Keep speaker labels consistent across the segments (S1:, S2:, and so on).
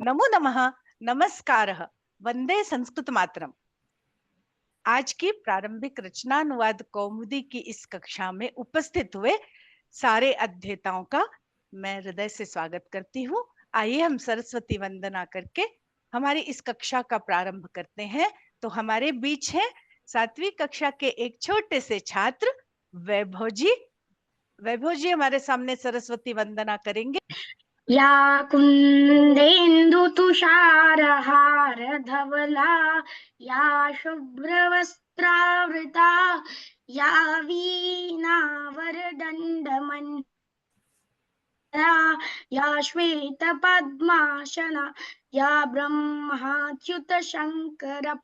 S1: नमो नमः, नमस्कारः, वंदे संस्कृत मातरम। आज की प्रारंभिक रचनानुवाद कौमुदी की इस कक्षा में उपस्थित हुए सारे अध्येताओं का मैं हृदय से स्वागत करती हूँ। आइए हम सरस्वती वंदना करके हमारी इस कक्षा का प्रारंभ करते हैं। तो हमारे बीच हैं 7वीं कक्षा के एक छोटे से छात्र वैभव जी। वैभव जी हमारे सामने सरस्वती वंदना करेंगे।
S2: या कुन्देन्दुतुषारहारधवला या शुभ्रवस्त्रावृता या वीणावरदण्डमण्डला या श्वेतपद्मासना या ब्रह्माच्युतशङ्कर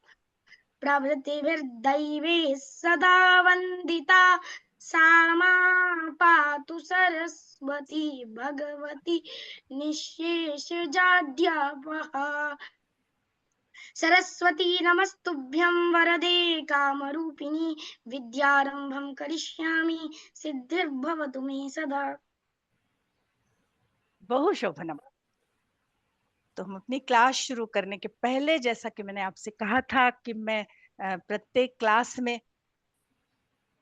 S2: प्रभृतिभिर्दैवैः सदा वन्दिता सा मां पातु सरस्वती भगवती निःशेषजाड्यापहा। सरस्वती नमस्तुभ्यं वरदे कामरूपिणी विद्यारंभं करिष्यामि सिद्धिर्भवतु मे सदा।
S1: बहुशोभनम। तो हम अपनी क्लास शुरू करने के पहले, जैसा कि मैंने आपसे कहा था कि मैं प्रत्येक क्लास में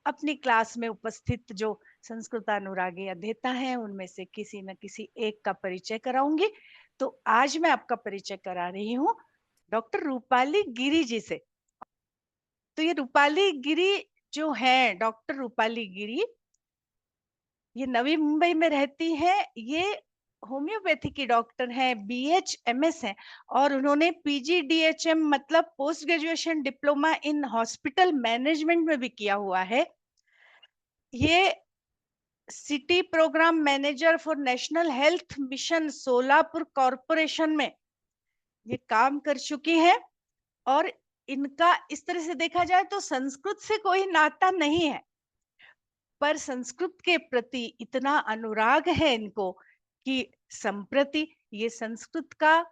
S1: अपनी क्लास में उपस्थित जो संस्कृतानुरागी अध्येता हैं उनमें से किसी न किसी एक का परिचय कराऊंगी। तो आज मैं आपका परिचय करा रही हूँ डॉक्टर रूपाली गिरी जी से। तो ये रूपाली गिरी जो है, डॉक्टर रूपाली गिरी, ये नवी मुंबई में रहती है। ये होम्योपैथी की डॉक्टर हैं, BHMS हैं, और उन्होंने PGDHM मतलब post graduation diploma in hospital management में भी किया हुआ है। ये city programme manager for national health mission Solapur corporation में ये काम कर चुकी है। और इनका इस तरह से देखा जाए तो संस्कृत से कोई नाता नहीं है, पर संस्कृत के प्रति इतना अनुराग है इनको कि संप्रति ये संस्कृत का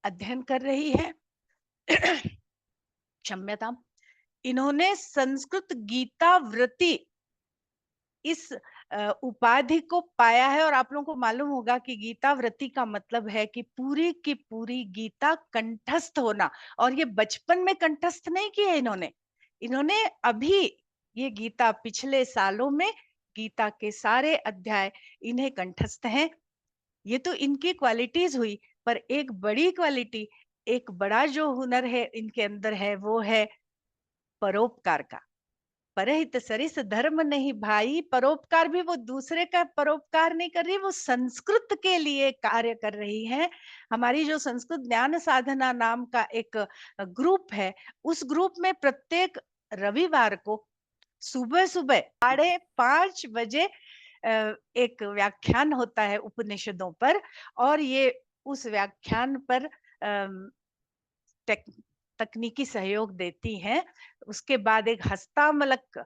S1: अध्ययन कर रही है। क्षम्यता। इन्होंने संस्कृत गीतावृत्ति इस उपाधि को पाया है। और आप लोगों को मालूम होगा कि गीतावृत्ति का मतलब है कि पूरी की पूरी गीता कंठस्थ होना। और ये बचपन में कंठस्थ नहीं किया इन्होंने, इन्होंने अभी ये गीता पिछले सालों में गीता के सारे अध्याय इन्हें कंठस्थ हैं। ये तो इनकी क्वालिटीज हुई, पर एक बड़ी क्वालिटी, एक बड़ा जो हुनर है इनके अंदर है, वो है परोपकार का। परहित सरिस धर्म नहीं भाई। परोपकार भी वो दूसरे का परोपकार नहीं कर रही, वो संस्कृत के लिए कार्य कर रही है। हमारी जो संस्कृत ज्ञान साधना नाम का एक ग्रुप है, उस ग्रुप में प्रत्येक रविवार को सुबह सुबह 5:30 बजे एक व्याख्यान होता है उपनिषदों पर। और ये उस व्याख्यान पर टेक तकनीकी सहयोग देती हैं। उसके बाद एक हस्तामलक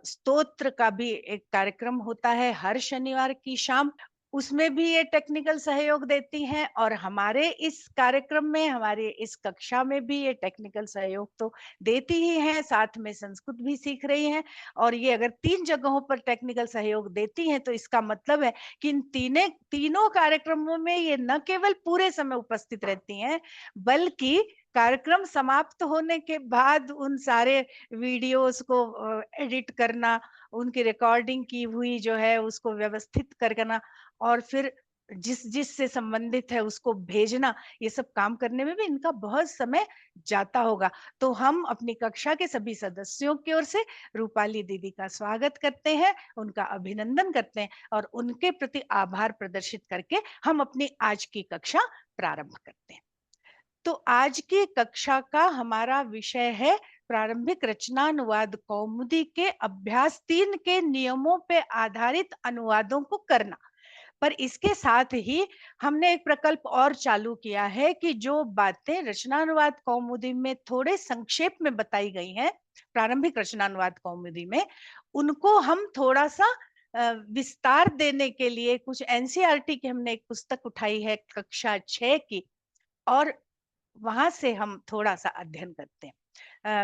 S1: स्तोत्र का भी एक कार्यक्रम होता है हर शनिवार की शाम, उसमें भी ये टेक्निकल सहयोग देती हैं। और हमारे इस कार्यक्रम में, हमारे इस कक्षा में भी ये टेक्निकल सहयोग तो देती ही हैं, साथ में संस्कृत भी सीख रही हैं। और ये अगर 3 जगहों पर टेक्निकल सहयोग देती हैं तो इसका मतलब है कि इन तीनों कार्यक्रमों में ये न केवल पूरे समय उपस्थित रहती हैं, बल्कि कार्यक्रम समाप्त होने के बाद उन सारे वीडियोस को एडिट करना, उनकी रिकॉर्डिंग की हुई जो है उसको व्यवस्थित करना, और फिर जिस जिस से संबंधित है उसको भेजना, ये सब काम करने में भी इनका बहुत समय जाता होगा। तो हम अपनी कक्षा के सभी सदस्यों की ओर से रूपाली दीदी का स्वागत करते हैं, उनका अभिनंदन करते हैं और उनके प्रति आभार प्रदर्शित करके हम अपनी आज की कक्षा प्रारंभ करते हैं। तो आज की कक्षा का हमारा विषय है प्रारंभिक रचनानुवाद कौमुदी के अभ्यास 3 के नियमों पे आधारित अनुवादों को करना। पर इसके साथ ही हमने एक प्रकल्प और चालू किया है कि जो बातें रचनानुवाद कौमुदी में थोड़े संक्षेप में बताई गई हैं, प्रारंभिक रचनानुवाद कौमुदी में, उनको हम थोड़ा सा विस्तार देने के लिए कुछ NCERT की हमने एक पुस्तक उठाई है कक्षा 6 की, और वहां से हम थोड़ा सा अध्ययन करते हैं।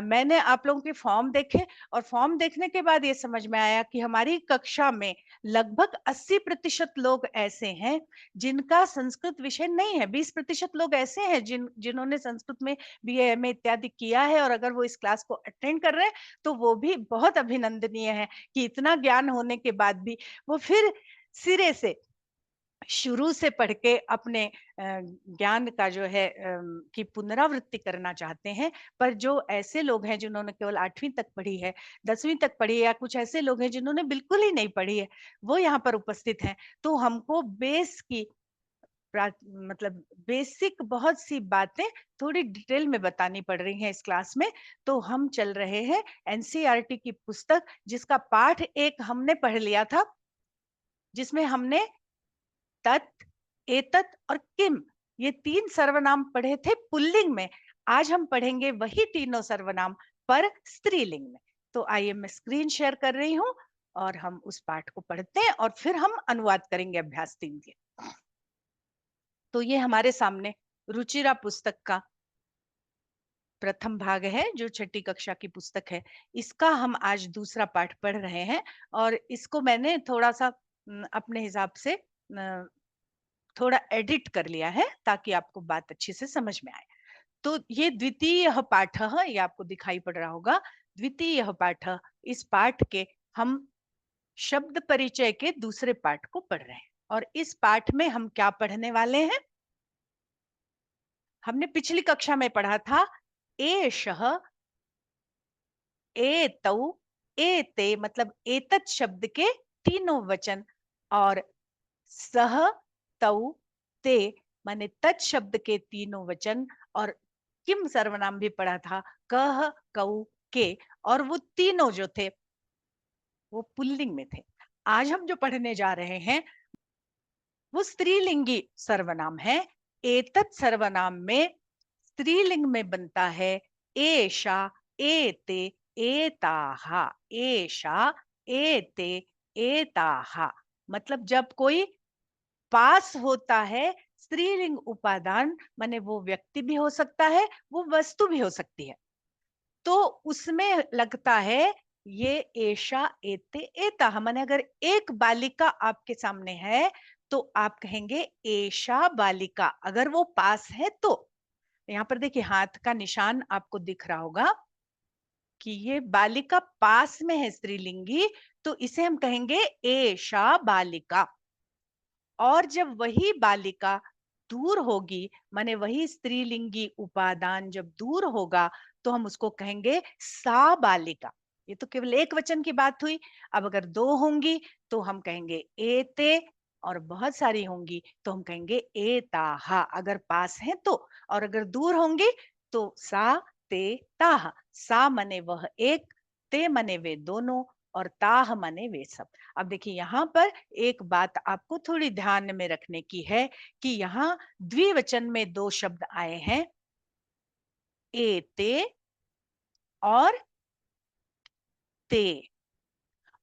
S1: मैंने आप लोगों के फॉर्म देखे और फॉर्म देखने के बाद ये समझ में आया कि हमारी कक्षा में लगभग 80% लोग ऐसे हैं जिनका संस्कृत विषय नहीं है। 20% लोग ऐसे हैं जिन्होंने संस्कृत में बीए एमए इत्यादि किया है, और अगर वो इस क्लास को अटेंड कर रहे हैं तो वो भी बहुत अभिनंदनीय है कि इतना ज्ञान होने के बाद भी वो फिर सिरे से शुरू से पढ़ के अपने ज्ञान का जो है की पुनरावृत्ति करना चाहते हैं। पर जो ऐसे लोग हैं जिन्होंने केवल 8वीं तक पढ़ी है, 10वीं तक पढ़ी है, या कुछ ऐसे लोग हैं जिन्होंने बिल्कुल ही नहीं पढ़ी है, वो यहाँ पर उपस्थित हैं। तो हमको बेस की मतलब बेसिक बहुत सी बातें थोड़ी डिटेल में बतानी पड़ रही हैं इस क्लास में। तो हम चल रहे हैं एनसीईआरटी की पुस्तक, जिसका पाठ एक हमने पढ़ लिया था, जिसमें हमने तत्, एतत् और किम, ये 3 सर्वनाम पढ़े थे पुल्लिंग में। आज हम पढ़ेंगे वही तीनों सर्वनाम पर स्त्रीलिंग में। तो आइए मैं स्क्रीन शेयर कर रही हूँ और हम उस पाठ को पढ़ते हैं और फिर हम अनुवाद करेंगे अभ्यास 3 के। तो ये हमारे सामने रुचिरा पुस्तक का प्रथम भाग है, जो छठी कक्षा की पुस्तक है। इसका हम आज दूसरा पाठ पढ़ रहे हैं और इसको मैंने थोड़ा सा अपने हिसाब से थोड़ा एडिट कर लिया है ताकि आपको बात अच्छे से समझ में आए। तो ये द्वितीय पाठ, ये आपको दिखाई पड़ रहा होगा, द्वितीय पाठ। इस पाठ के हम शब्द परिचय के दूसरे पाठ को पढ़ रहे हैं और इस पाठ में हम क्या पढ़ने वाले हैं? हमने पिछली कक्षा में पढ़ा था एषः, एतौ, एते, मतलब एतत् शब्द के तीनों वचन, और सह, तौ, ते माने तत् शब्द के तीनों वचन, और किम सर्वनाम भी पढ़ा था, कह, कऊ, के, और वो तीनों जो थे वो पुल्लिंग में थे। आज हम जो पढ़ने जा रहे हैं वो स्त्रीलिंगी सर्वनाम है। एतत् सर्वनाम में स्त्रीलिंग में बनता है एषा, एते, एताहा, एषा, एते, एताहा। मतलब जब कोई पास होता है स्त्रीलिंग उपादान, माने वो व्यक्ति भी हो सकता है, वो वस्तु भी हो सकती है, तो उसमें लगता है ये एषा, एते, एताहा। माने अगर एक बालिका आपके सामने है तो आप कहेंगे एषा बालिका, अगर वो पास है तो। यहाँ पर देखिए हाथ का निशान आपको दिख रहा होगा कि ये बालिका पास में है स्त्रीलिंगी, तो इसे हम कहेंगे एषा बालिका। और जब वही बालिका दूर होगी, माने वही स्त्रीलिंगी उपादान जब दूर होगा, तो हम उसको कहेंगे सा बालिका। ये तो केवल एक वचन की बात हुई। अब अगर 2 होंगी तो हम कहेंगे एते, और बहुत सारी होंगी तो हम कहेंगे एताहा, अगर पास हैं तो। और अगर दूर होंगी तो सा, ते, ताहा। सा मने वह एक, ते मने वे दोनों, और ताह मने वे सब। अब देखिए यहाँ पर एक बात आपको थोड़ी ध्यान में रखने की है कि यहाँ द्विवचन में 2 शब्द आए हैं, एते और ते।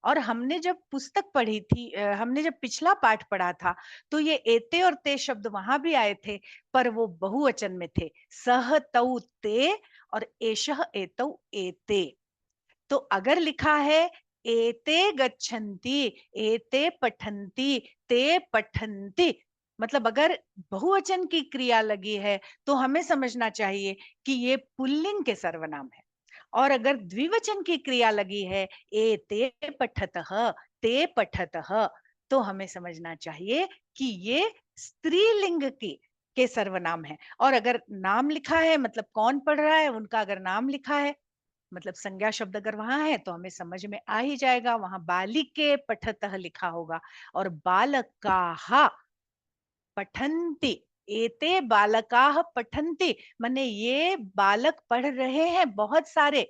S1: और हमने जब पुस्तक पढ़ी थी, हमने जब पिछला पाठ पढ़ा था, तो ये एते और ते शब्द वहां भी आए थे, पर वो बहुवचन में थे, सह, तौ, ते, और एषः, एतौ, एते। तो अगर लिखा है एते गच्छन्ति, एते पठन्ति, ते पठन्ति, मतलब अगर बहुवचन की क्रिया लगी है तो हमें समझना चाहिए कि ये पुल्लिंग के सर्वनाम है। और अगर द्विवचन की क्रिया लगी है एते पठतः, ते पठतः, तो हमें समझना चाहिए कि ये स्त्रीलिंग की के सर्वनाम है। और अगर नाम लिखा है, मतलब कौन पढ़ रहा है उनका अगर नाम लिखा है, मतलब संज्ञा शब्द अगर वहां है तो हमें समझ में आ ही जाएगा, वहां बालिके पठतः लिखा होगा। और बालकाः पठन्ति, एते बालकाः पठन्ति, माने ये बालक पढ़ रहे हैं बहुत सारे।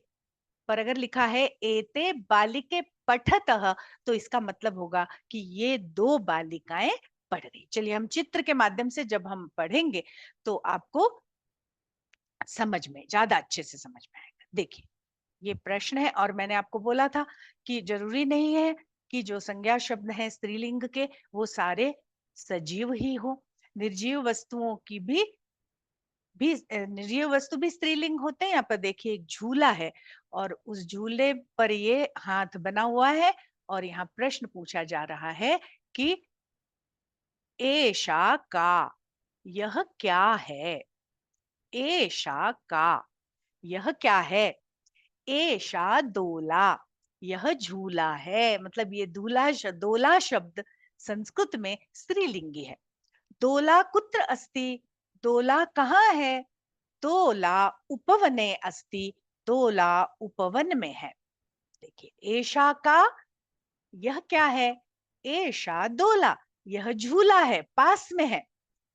S1: पर अगर लिखा है एते बालिके पठतः, तो इसका मतलब होगा कि ये 2 बालिकाएं पढ़ रही। चलिए हम चित्र के माध्यम से जब हम पढ़ेंगे तो आपको समझ में ज्यादा अच्छे से समझ में आएगा। देखिए ये प्रश्न है, और मैंने आपको बोला था कि जरूरी नहीं है कि जो संज्ञा शब्द हैं स्त्रीलिंग के वो सारे सजीव ही हो, निर्जीव वस्तुओं की भी भी निर्जीव वस्तु भी स्त्रीलिंग होते हैं। यहाँ पर देखिए एक झूला है और उस झूले पर ये हाथ बना हुआ है और यहाँ प्रश्न पूछा जा रहा है कि एषा का, यह क्या है? एषा का, यह क्या है? एषा दोला, यह झूला है। मतलब ये दोला शब्द संस्कृत में स्त्रीलिंगी है। दोला कुत्र अस्ति, दोला कहाँ है? दोला उपवने अस्ति, दोला उपवन में है। देखिए एषा का, यह क्या है? एषा दोला, यह झूला है, पास में है।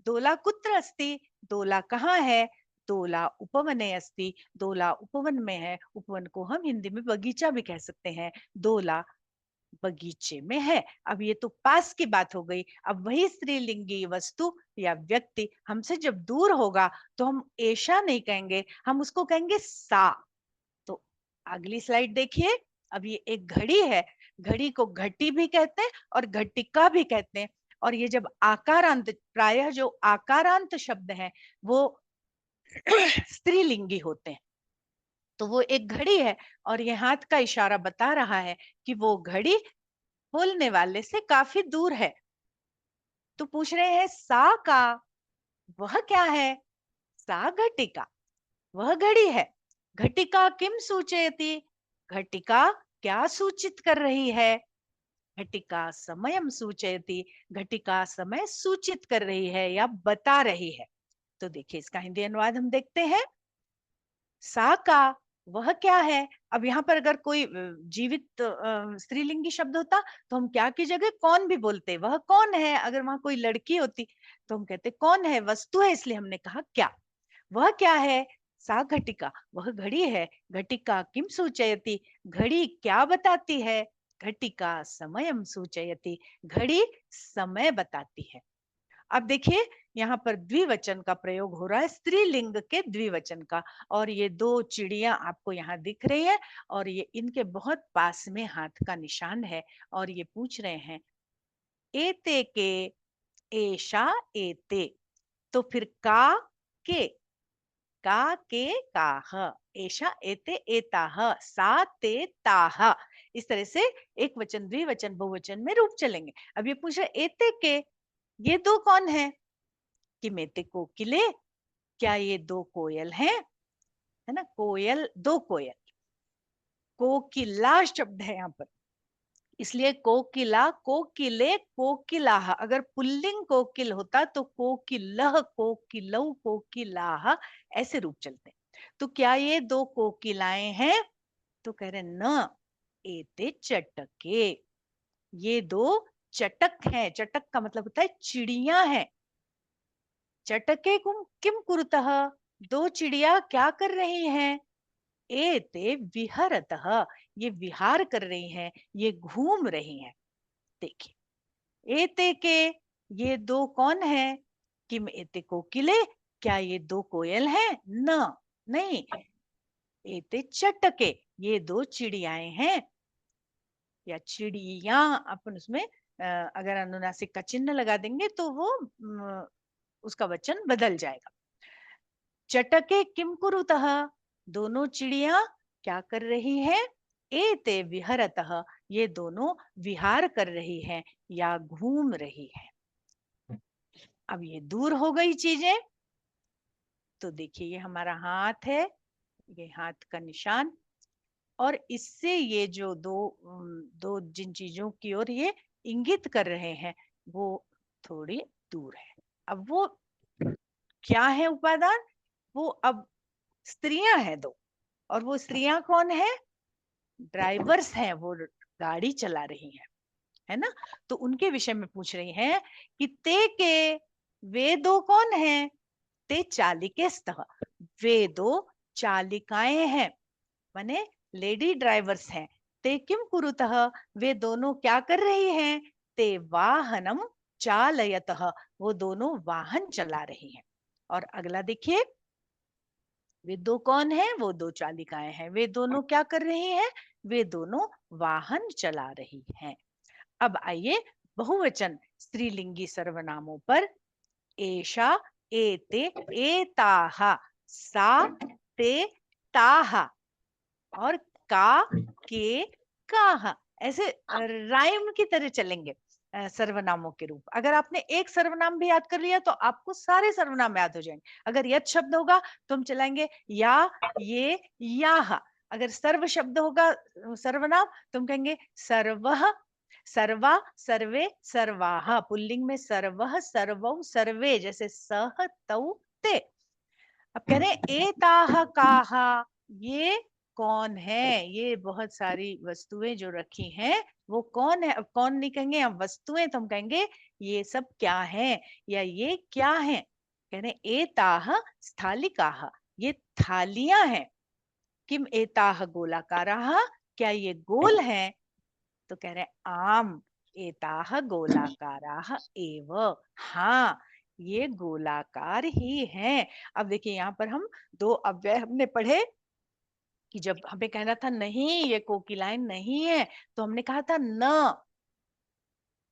S1: दोला कुत्र अस्ति, दोला कहाँ है? दोला उपवने अस्ति, दोला उपवन में है। उपवन को हम हिंदी में बगीचा भी कह सकते हैं। दोला बगीचे में है। अब ये तो पास की बात हो गई। अब वही स्त्रीलिंगी वस्तु या व्यक्ति हमसे जब दूर होगा तो हम ऐसा नहीं कहेंगे, हम उसको कहेंगे सा। तो अगली स्लाइड देखिए। अब ये एक घड़ी है, घड़ी को घटी भी कहते हैं और घटिका भी कहते हैं। और ये जब आकारांत, प्रायः जो आकारांत शब्द है वो स्त्रीलिंगी होते हैं। तो वो एक घड़ी है और ये हाथ का इशारा बता रहा है कि वो घड़ी बोलने वाले से काफी दूर है। तो पूछ रहे हैं सा का, वह क्या है? सा घटिका, वह घड़ी है। घटिका किम सूचयति, घटिका क्या सूचित कर रही है? घटिका समयम सूचयति, घटिका समय सूचित कर रही है या बता रही है। तो देखिए इसका हिंदी अनुवाद हम देखते हैं। सा का, वह क्या है? अब यहाँ पर अगर कोई जीवित स्त्रीलिंगी शब्द होता तो हम क्या की जगह कौन भी बोलते। वह कौन है? अगर वहां कोई लड़की होती तो हम कहते कौन है, वस्तु है, इसलिए हमने कहा क्या। वह क्या है? सा घटिका, वह घड़ी है। घटिका किम सूचयति, घड़ी क्या बताती है? घटिका समयम सूचयति, घड़ी समय बताती है। अब देखिए यहाँ पर द्विवचन का प्रयोग हो रहा है, स्त्रीलिंग के द्विवचन का। और ये दो चिड़िया आपको यहाँ दिख रही है और ये इनके बहुत पास में हाथ का निशान है और ये पूछ रहे हैं एते के, एशा एते। तो फिर के, काह, एशा एते एताह, सा ते ताह। इस तरह से एक वचन, द्विवचन, बहुवचन में रूप चलेंगे। अब ये पूछ रहे एते के, ये दो कौन है? कि मेते कोकिले, क्या ये दो कोयल हैं? है ना, कोयल, दो कोयल। कोकिला शब्द है यहाँ पर, इसलिए कोकिला, कोकिले, कोकिलाह। अगर पुल्लिंग कोकिल होता तो कोकिलह, कोकिलौ, कोकिलाह, ऐसे रूप चलते। तो क्या ये दो कोकिलाएं हैं? तो कह रहे न, एते चटके, ये दो चटक हैं। चटक का मतलब होता है चिड़िया हैं। चटके किम कुरुतः, दो चिड़िया क्या कर रही हैं? एते विहरतः, ये विहार कर रही हैं, ये घूम रही हैं। देखिए एते के, ये दो कौन है? किम एते कोकिले, क्या ये दो कोयल हैं? न, नहीं। एते चटके, ये दो चिड़ियाएं हैं या चिड़िया। अपन उसमें अगर अनुनासिक का चिन्ह लगा देंगे तो वो उसका वचन बदल जाएगा। चटके किम कुरुतः, दोनों चिड़िया क्या कर रही हैं? एते विहरतः, ये दोनों विहार कर रही हैं या घूम रही हैं। अब ये दूर हो गई चीजें। तो देखिए ये हमारा हाथ है, ये हाथ का निशान, और इससे ये जो दो जिन चीजों की ओर ये इंगित कर रहे हैं वो थोड़ी दूर है। अब वो क्या है उपादान? वो अब स्त्रियां हैं दो, और वो स्त्रियां कौन है? ड्राइवर्स हैं, वो गाड़ी चला रही हैं, है ना। तो उनके विषय में पूछ रही हैं कि ते के, वे दो कौन हैं? ते चालिकेस्तः, वे दो चालिकाएं हैं, माने लेडी ड्राइवर्स हैं। ते किम कुरुतः, वे दोनों क्या कर रही हैं? ते वाहनम चालयतः, वो दोनों वाहन चला रही हैं। और अगला देखिए, वे दो कौन है? वो दो चालिकाएं हैं, वे दोनों क्या कर रही हैं? वे दोनों वाहन चला रही हैं। अब आइए बहुवचन स्त्रीलिंगी सर्वनामों पर। एषा एते एताः, सा ते ताः, और का के काः। ऐसे राइम की तरह चलेंगे सर्वनामों के रूप। अगर आपने एक सर्वनाम भी याद कर लिया तो आपको सारे सर्वनाम याद हो जाएंगे। अगर यत शब्द होगा तो हम चलाएंगे या, ये, याह। अगर सर्व शब्द होगा सर्वनाम तो हम कहेंगे सर्वः, सर्वा, सर्वे, सर्वाः। पुल्लिंग में सर्वः, सर्वौ, सर्वे, जैसे सह, तौ, ते। अब कह रहे हैं एताह काहा, ये कौन है, ये बहुत सारी वस्तुएं जो रखी हैं वो कौन है। अब कौन नहीं कहेंगे हम, वस्तुएं, तो हम कहेंगे ये सब क्या है या ये क्या है। कह रहे एताह स्थालिकाह, ये थालियां हैं। किम एताह गोलाकाराह, क्या ये गोल है। तो कह रहे आम एताह गोलाकाराह एव, हाँ ये गोलाकार ही हैं। अब देखिए यहाँ पर हम दो अव्यय हमने पढ़े कि जब हमें कहना था नहीं ये कोकिलाएं नहीं है तो हमने कहा था न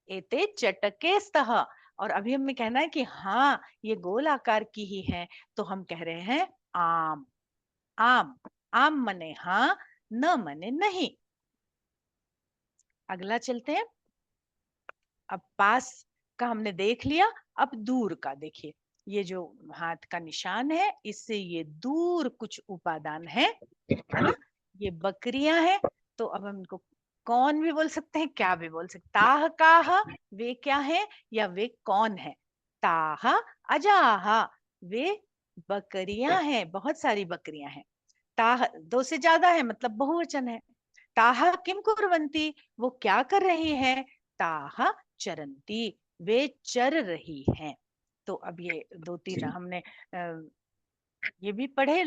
S1: एते चटके स्तः, और अभी हमें कहना है कि हाँ ये गोल आकार की ही है तो हम कह रहे हैं आम। आम, आम मने हाँ, न मने नहीं। अगला चलते हैं। अब पास का हमने देख लिया, अब दूर का देखिए। ये जो हाथ का निशान है इससे ये दूर कुछ उपादान है ना। ये बकरियां हैं, तो अब हम इनको कौन भी बोल सकते हैं, क्या भी बोल सकते। ताह काह, वे क्या है या वे कौन है। ताह अजाह, वे बकरियां हैं, बहुत सारी बकरियां हैं। ताह दो से ज्यादा है मतलब बहुवचन है। ताह किम कुर्वन्ति, वो क्या कर रही है। ताह चरन्ति, वे चर रही हैं। तो अब ये दो तीन हमने ये भी पढ़े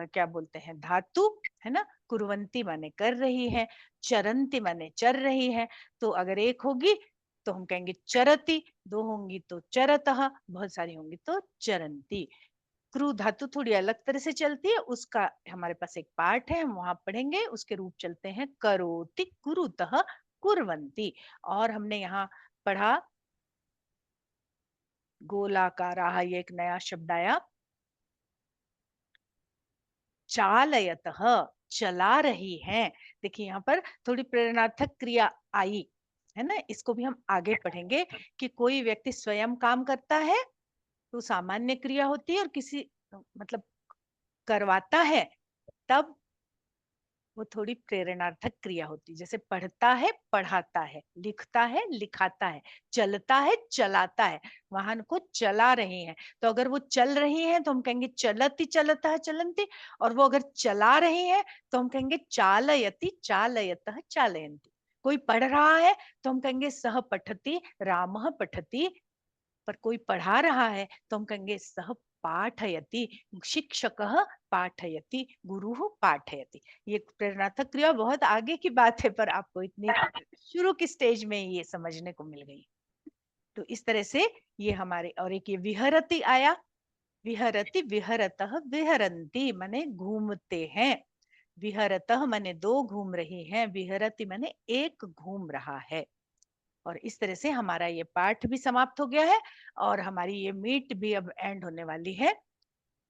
S1: क्या बोलते हैं धातु, है ना। कुर्वन्ति माने कर रही है, चरन्ति माने चर रही है। तो अगर एक होगी तो हम कहेंगे चरति, दो होंगी तो चरतः, बहुत सारी होंगी तो चरन्ति। क्रू धातु थोड़ी अलग तरह से चलती है, उसका हमारे पास एक पार्ट है, हम वहां पढ़ेंगे। उसके रूप चलते हैं करोति, कुरुतः, कुर्वन्ति। और हमने यहाँ पढ़ा गोलाकाराः, ये एक नया शब्द आया। चालयतः, चला रही है। देखिए यहाँ पर थोड़ी प्रेरणार्थक क्रिया आई है ना, इसको भी हम आगे पढ़ेंगे कि कोई व्यक्ति स्वयं काम करता है तो सामान्य क्रिया होती है, और किसी मतलब करवाता है तब वो थोड़ी प्रेरणार्थक क्रिया होती है। जैसे पढ़ता है पढ़ाता है, लिखता है लिखाता है, चलता है चलाता है। वाहन को चला रही है, तो अगर वो चल रही है तो हम कहेंगे चलती चलता चलंती, और वो अगर चला रही है तो हम कहेंगे चालयति चालयतः चालयन्ति। कोई पढ़ रहा है तो हम कहेंगे सह पठति रामः पठति, पर कोई पढ़ा रहा है तो हम कहेंगे सह पाठयति, शिक्षकः पाठयति, गुरुः पाठयति। ये प्रेरणार्थक क्रिया बहुत आगे की बात है, पर आपको इतनी शुरू की स्टेज में ये समझने को मिल गई। तो इस तरह से ये हमारे, और एक ये विहरति आया। विहरति, विहरतः, विहरन्ति माने घूमते हैं। विहरतः माने दो घूम रही हैं, विहरति माने एक घूम रहा है। और इस तरह से हमारा ये पाठ भी समाप्त हो गया है, और हमारी ये मीट भी अब एंड होने वाली है।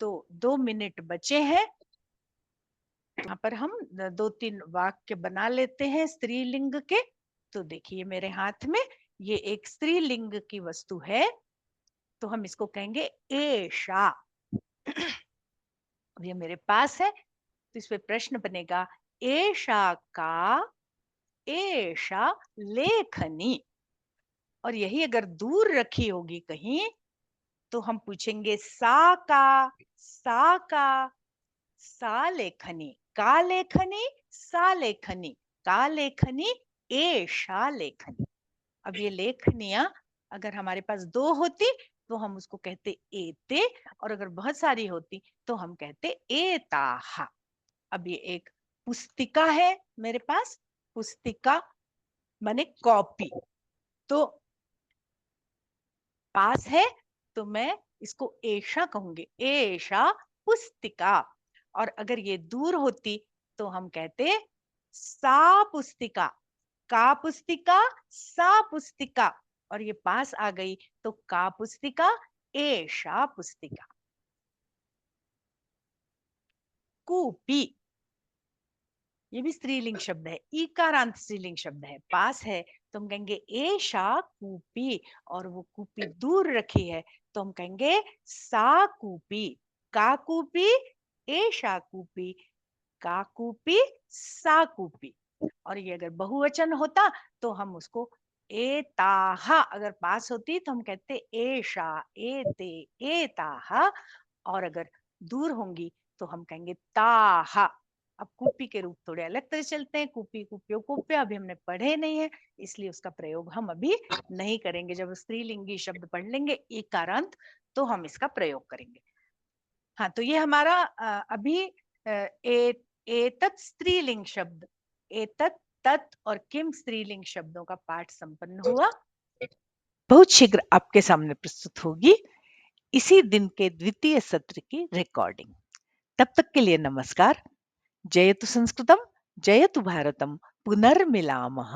S1: तो 2 मिनट बचे हैं। यहाँ पर हम 2-3 वाक्य बना लेते हैं स्त्रीलिंग के। तो देखिए मेरे हाथ में ये एक स्त्रीलिंग की वस्तु है, तो हम इसको कहेंगे एषा। अब ये मेरे पास है तो इस पे प्रश्न बनेगा एषा का, एषा लेखनी। और यही अगर दूर रखी होगी कहीं तो हम पूछेंगे सा का, सा का, सा लेखनी, का लेखनी, सा लेखनी, का लेखनी, एषा लेखनी। अब ये लेखनियां अगर हमारे पास दो होती तो हम उसको कहते एते, और अगर बहुत सारी होती तो हम कहते एताहा। अब ये एक पुस्तिका है मेरे पास, पुस्तिका माने कॉपी, तो पास है तो मैं इसको एषा कहूंगी, एषा पुस्तिका। और अगर ये दूर होती तो हम कहते सा पुस्तिका, का पुस्तिका, सा पुस्तिका। और ये पास आ गई तो का पुस्तिका, एषा पुस्तिका। कूपी, ये भी स्त्रीलिंग शब्द है, ईकारांत स्त्रीलिंग शब्द है, पास है तो हम कहेंगे एषा कूपी, और वो कूपी दूर रखी है तो हम कहेंगे सा कूपी। का कूपी, एषा कूपी, का कूपी, सा कूपी। और ये अगर बहुवचन होता तो हम उसको एताहा, अगर पास होती तो हम कहते एषा, एते, एताहा। और अगर दूर होंगी तो हम कहेंगे ताहा। अब कूपी के रूप थोड़े अलग तरह चलते हैं, कूपी, कुप्यो, कुप्य अभी हमने पढ़े नहीं है, इसलिए उसका प्रयोग हम अभी नहीं करेंगे। जब स्त्रीलिंगी शब्द पढ़ लेंगे एकारांत तो हम इसका प्रयोग करेंगे। हाँ, तो ये हमारा अभी एतत् स्त्रीलिंग शब्द, एतत्, तत् और किम स्त्रीलिंग शब्दों का पाठ संपन्न हुआ। बहुत शीघ्र आपके सामने प्रस्तुत होगी इसी दिन के द्वितीय सत्र की रिकॉर्डिंग। तब तक के लिए नमस्कार। जयतु संस्कृतम, जयतु भारतम, पुनर्मिलामः।